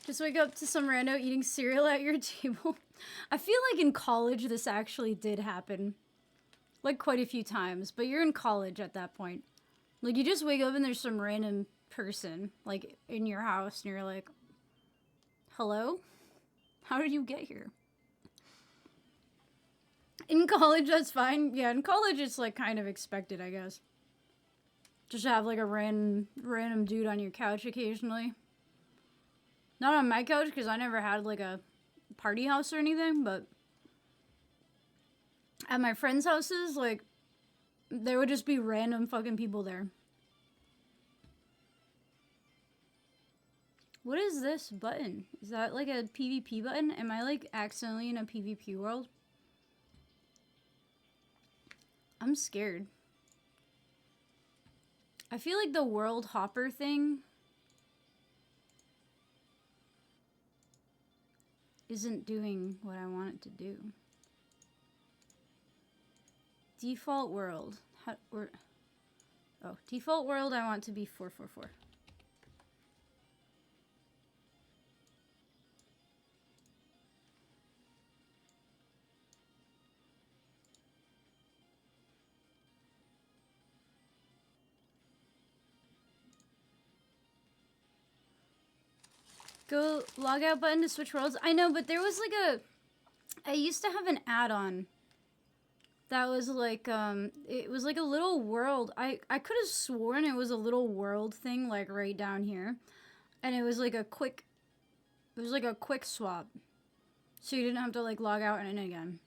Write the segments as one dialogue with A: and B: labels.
A: Just wake up to some rando eating cereal at your table. I feel like in college this actually did happen. Like quite a few times, but you're in college at that point. Like you just wake up and there's some random person like in your house and you're like, hello? How did you get here? In college, that's fine. Yeah, in college it's like kind of expected, I guess. Just have like a random dude on your couch occasionally. Not on my couch because I never had like a party house or anything, but at my friends' houses, like, there would just be random fucking people there. What is this button? Is that like a PvP button? Am I like accidentally in a PvP world? I'm scared. I feel like the world hopper thing isn't doing what I want it to do. Default world. Default world I want to be 444. Go log out button to switch worlds. I know, but there was like I used to have an add-on that was like, it was like a little world. I could have sworn it was a little world thing, like right down here. And it was like a quick swap. So you didn't have to like log out and in again.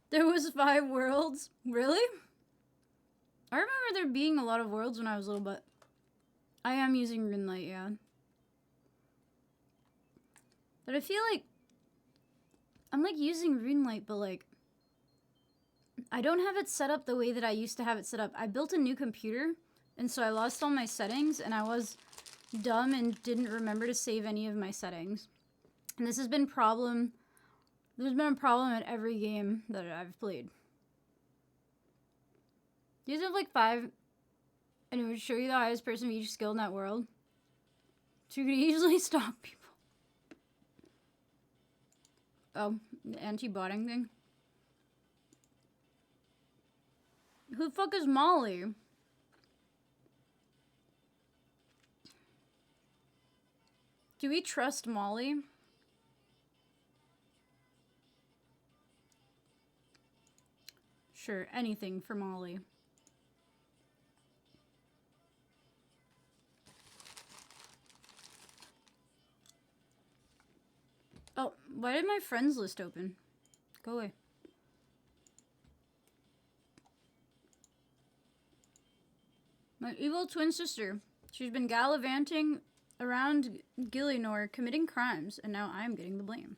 A: There was 5 worlds? Really? I remember there being a lot of worlds when I was little, but I am using Runelight, yeah. But I feel like I'm like using Runelight, but like I don't have it set up the way that I used to have it set up. I built a new computer, and so I lost all my settings, and I was dumb and didn't remember to save any of my settings. And this has been there's been a problem at every game that I've played. These have like 5, and it would show you the highest person of each skill in that world. So you could easily stop people. Oh, the anti-botting thing. Who the fuck is Molly? Do we trust Molly? Sure, anything for Molly. Oh, why did my friends list open? Go away. My evil twin sister. She's been gallivanting around Gillinor committing crimes, and now I'm getting the blame.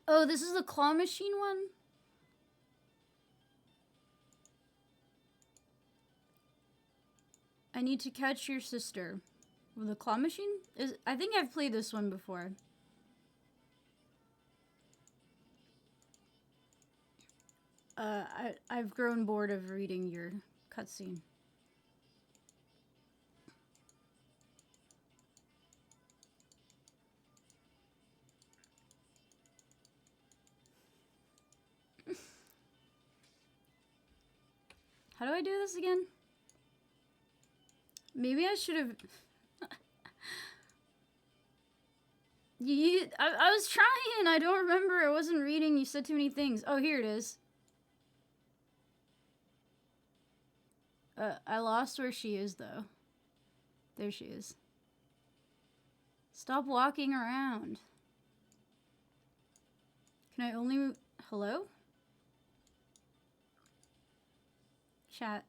A: Oh, this is the claw machine one? I need to catch your sister. With the claw machine? I think I've played this one before. I've grown bored of reading your cutscene. How do I do this again? Maybe I should have... I was trying. I don't remember. I wasn't reading. You said too many things. Oh, here it is. I lost where she is, though. There she is. Stop walking around. Can I only move... Hello? Chat.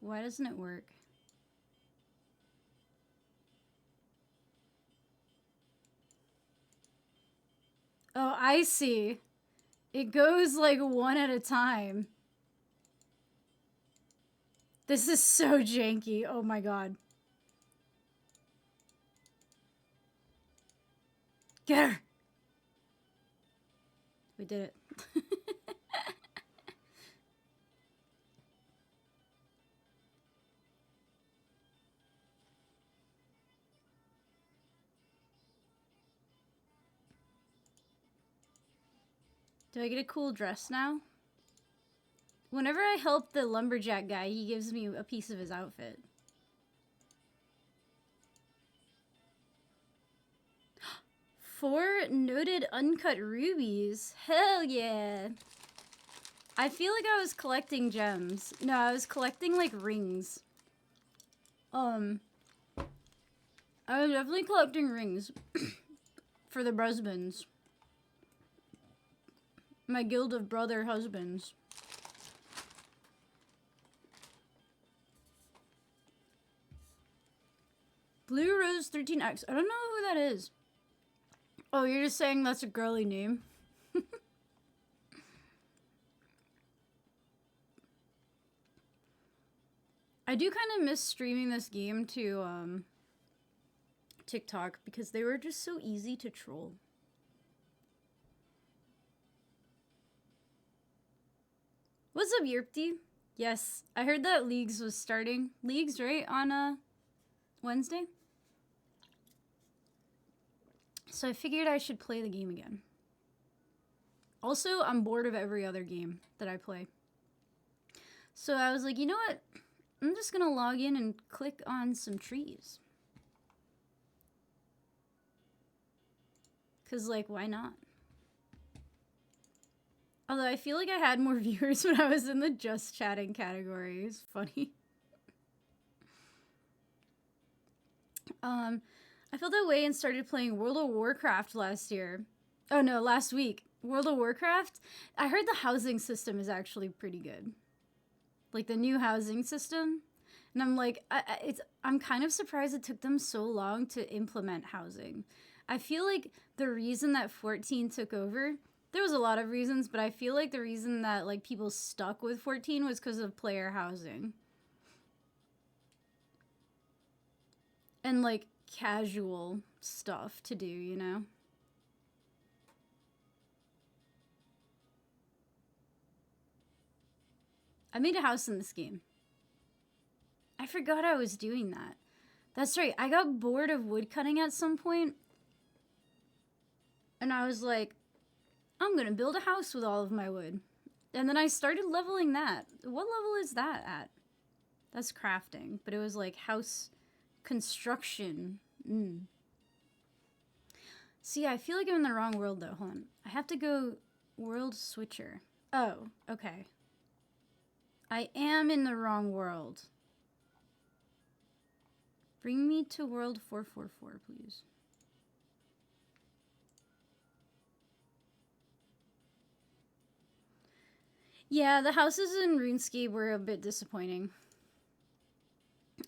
A: Why doesn't it work? Oh, I see. It goes like one at a time. This is so janky. Oh my god. Get her! We did it. Do I get a cool dress now? Whenever I help the lumberjack guy, he gives me a piece of his outfit. Four noted uncut rubies. Hell yeah. I feel like I was collecting gems. No, I was collecting like rings. I was definitely collecting rings for the husbands. My guild of brother husbands. Blue Rose 13X. I don't know who that is. Oh, you're just saying that's a girly name? I do kind of miss streaming this game to TikTok because they were just so easy to troll. What's up, Yerpty? Yes, I heard that Leagues was starting. Leagues, right? On Wednesday? So I figured I should play the game again. Also, I'm bored of every other game that I play. So I was like, you know what? I'm just gonna log in and click on some trees. Cause like, why not? Although I feel like I had more viewers when I was in the just chatting category. It's funny. I felt that way and started playing World of Warcraft last year. Oh no, last week. World of Warcraft, I heard the housing system is actually pretty good. Like the new housing system. And I'm like, I'm kind of surprised it took them so long to implement housing. I feel like the reason that 14 took over, there was a lot of reasons, but I feel like the reason that like people stuck with 14 was because of player housing. And like casual stuff to do, you know? I made a house in this game. I forgot I was doing that. That's right, I got bored of wood cutting at some point. And I was like, I'm gonna build a house with all of my wood. And then I started leveling that. What level is that at? That's crafting, but it was like house construction. See, I feel like I'm in the wrong world though. Hold on. I have to go world switcher. Oh, okay. I am in the wrong world. Bring me to world 444, please. Yeah, the houses in RuneScape were a bit disappointing.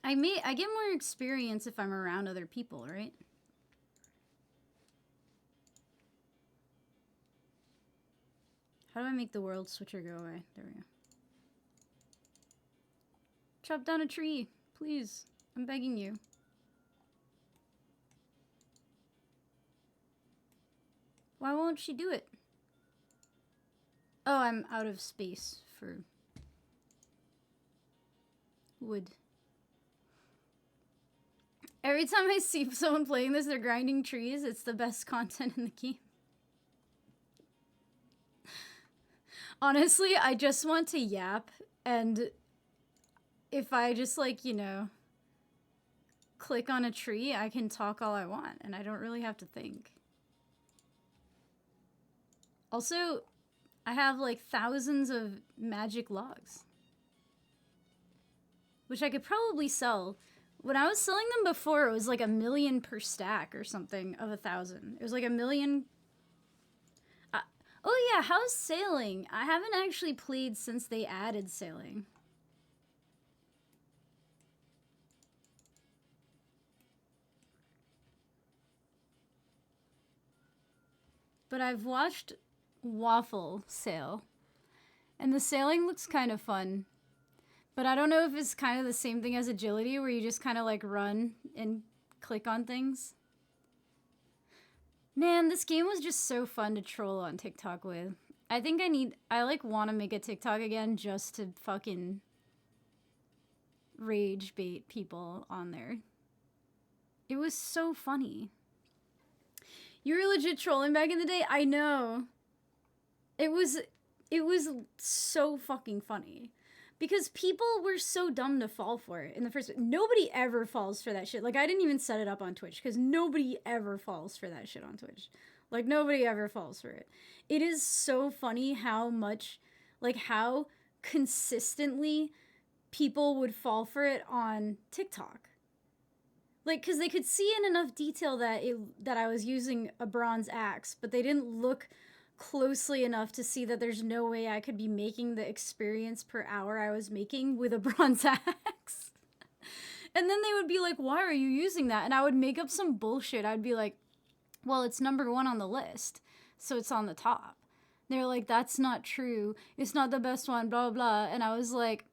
A: I get more experience if I'm around other people, right? How do I make the world switcher go away? There we go. Chop down a tree, please. I'm begging you. Why won't she do it? Oh, I'm out of space for wood. Every time I see someone playing this, they're grinding trees. It's the best content in the game. Honestly, I just want to yap, and if I just, like, you know, click on a tree, I can talk all I want, and I don't really have to think. Also, I have, like, thousands of magic logs, which I could probably sell. When I was selling them before, it was like 1 million per stack or something of 1,000. It was like 1 million. Oh yeah, how's sailing? I haven't actually played since they added sailing. But I've watched Waffle sail, and the sailing looks kind of fun. But I don't know if it's kind of the same thing as agility, where you just kind of like run and click on things. Man, this game was just so fun to troll on TikTok with. I think I like want to make a TikTok again just to fucking rage bait people on there. It was so funny. You were legit trolling back in the day? I know. It was so fucking funny. Because people were so dumb to fall for it in the first place. Nobody ever falls for that shit. Like, I didn't even set it up on Twitch because nobody ever falls for that shit on Twitch. Like, nobody ever falls for it. It is so funny how much, like, how consistently people would fall for it on TikTok. Like, because they could see in enough detail that I was using a bronze axe, but they didn't look closely enough to see that there's no way I could be making the experience per hour I was making with a bronze axe. And then they would be like, why are you using that? And I would make up some bullshit. I'd be like, well, it's number 1 on the list, so it's on the top. They're like, that's not true. It's not the best one, blah, blah. And I was like,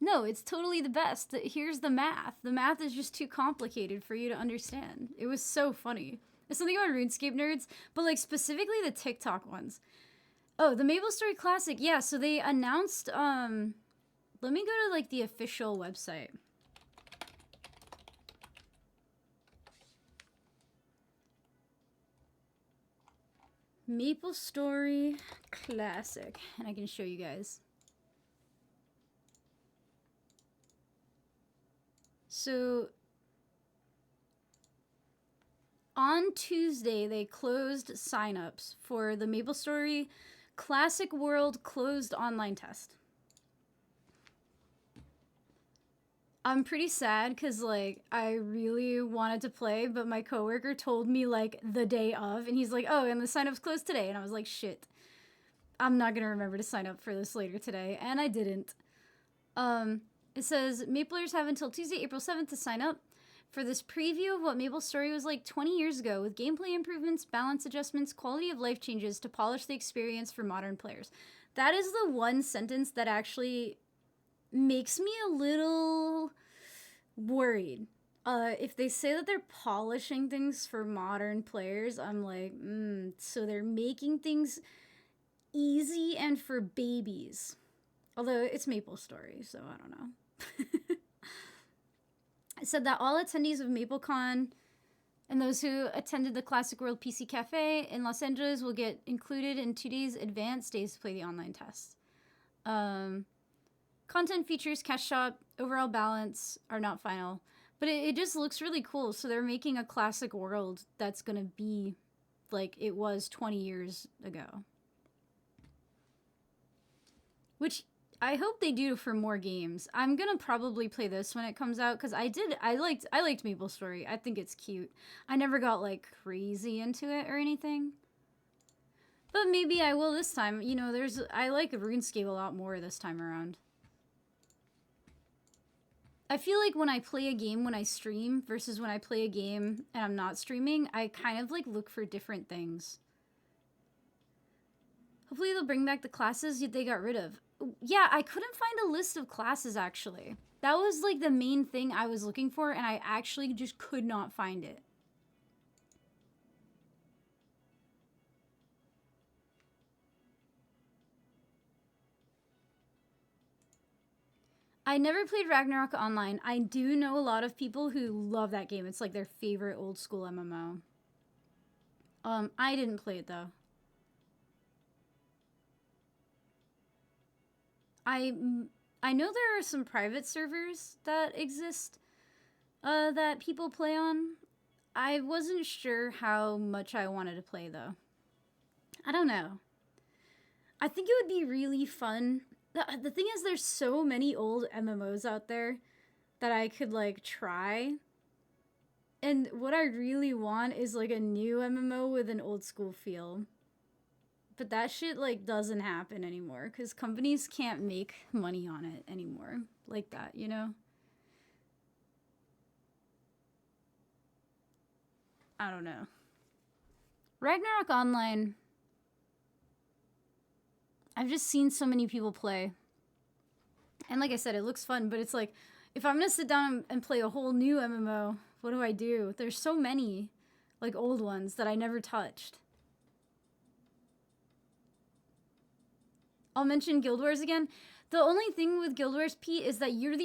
A: no, it's totally the best. Here's the math. The math is just too complicated for you to understand. It was so funny. There's something about RuneScape nerds, but like specifically the TikTok ones. Oh, the maplestory Classic. Yeah, so they announced, let me go to like the official website. maplestory Classic. And I can show you guys. So on Tuesday, they closed signups for the maplestory Classic World closed online test. I'm pretty sad because, like, I really wanted to play, but my coworker told me, like, the day of, and he's like, oh, and the signup's closed today. And I was like, shit, I'm not going to remember to sign up for this later today. And I didn't. It says, Maplers have until Tuesday, April 7th to sign up for this preview of what maplestory was like 20 years ago, with gameplay improvements, balance adjustments, quality of life changes to polish the experience for modern players. That is the one sentence that actually makes me a little worried. If they say that they're polishing things for modern players, I'm like, so they're making things easy and for babies. Although it's maplestory, so I don't know. It said that all attendees of MapleCon and those who attended the Classic World PC Cafe in Los Angeles will get included in 2 days advanced days to play the online test. Content features, cash shop, overall balance are not final. But it just looks really cool. So they're making a Classic World that's going to be like it was 20 years ago. Which I hope they do for more games. I'm gonna probably play this when it comes out because I liked maplestory. I think it's cute. I never got like crazy into it or anything. But maybe I will this time. You know, I like RuneScape a lot more this time around. I feel like when I play a game when I stream versus when I play a game and I'm not streaming, I kind of like look for different things. Hopefully they'll bring back the classes they got rid of. Yeah, I couldn't find a list of classes, actually. That was, like, the main thing I was looking for, and I actually just could not find it. I never played Ragnarok Online. I do know a lot of people who love that game. It's, like, their favorite old-school MMO. I didn't play it, though. I know there are some private servers that exist that people play on. I wasn't sure how much I wanted to play, though. I don't know. I think it would be really fun. The thing is, there's so many old MMOs out there that I could, like, try. And what I really want is, like, a new MMO with an old school feel. But that shit, like, doesn't happen anymore because companies can't make money on it anymore like that, you know? I don't know. Ragnarok Online, I've just seen so many people play. And like I said, it looks fun, but it's like, if I'm going to sit down and play a whole new MMO, what do I do? There's so many, like, old ones that I never touched. I'll mention Guild Wars again. The only thing with Guild Wars, Pete, is that you're the